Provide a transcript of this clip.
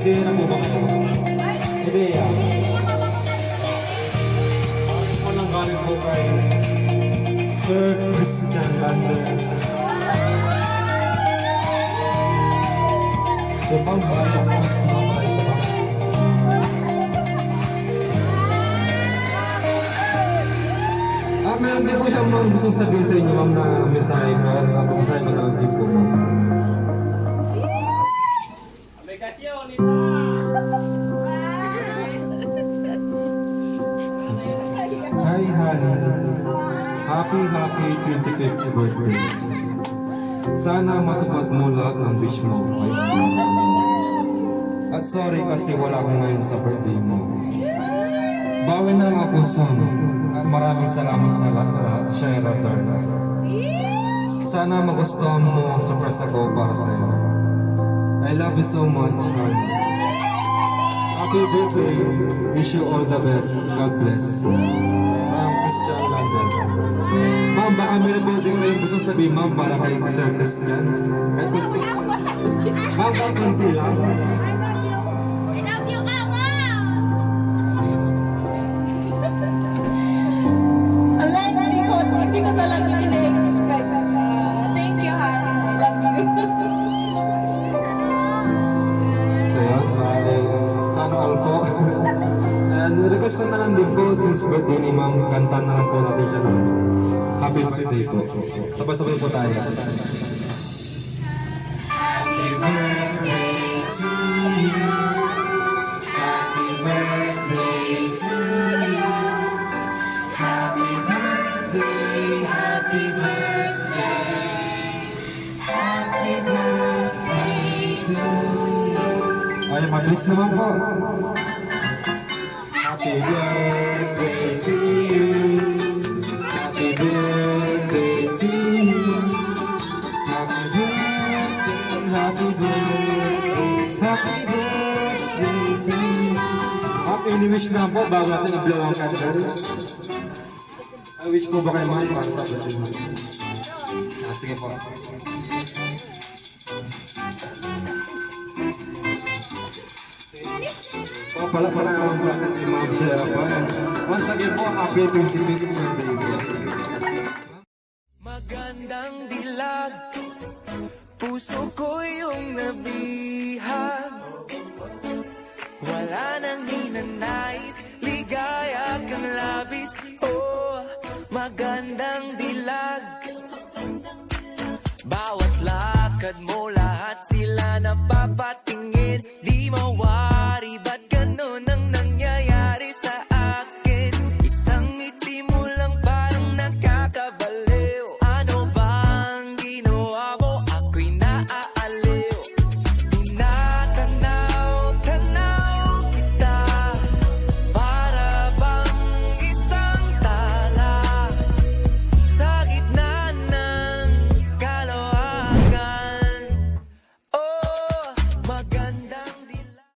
Ideya na po ba kayo? Ideya. Walang galing po kay Sir Christian Lander. So, ma'am, balik mas na kayo ito, ma'am. Meron din po siyang mga gustong sabihin sa inyo, ma'am, na mensahe ko. Mensahe ko na din po, ma'am. Hi, honey. Happy 25th birthday. Sana matupad mo lahat ng wish mo. At sorry kasi wala ko ngayon sa birthday mo. Bawi na lang ako soon. At maraming salamat sa lahat, Shira Turner. Sana magustuhan mo sa surprise ako para sa'yo. I love you so much, honey. Happy birthday. Wish you all the best. God bless. Ma'am Christian Lander. Ma'am, baka meron po din kayong gusto sabihin, ma'am, para kay Sir Christian. Kahit kunti. Ma'am, kahit kunti lang. I love you, Mama! Ala, hindi ko talaga ina-expect. Thank you, Harry. I love you. So yun, bale, sana all po. And request ko na lang din po, since birthday ni ma'am, kanta na lang po natin siya ng happy birthday po. Sabay-sabay po tayo. Happy birthday to you. Happy birthday to you. Happy birthday, happy birthday. Happy birthday to you. Ay, mabilis naman po. Happy birthday to you. Happy birthday to you. Happy birthday, happy birthday, happy birthday to you. Happy ni-wish na po bago natin i-blow ang candle. I wish po ba kayo mahal para sa birthday mo? Sige po. Oh, pala ang practice ni Ma'am Shera po. Once again po, happy 25th birthday po. Magandang dilag, puso ko yung nabihag. Wala nang hinanais,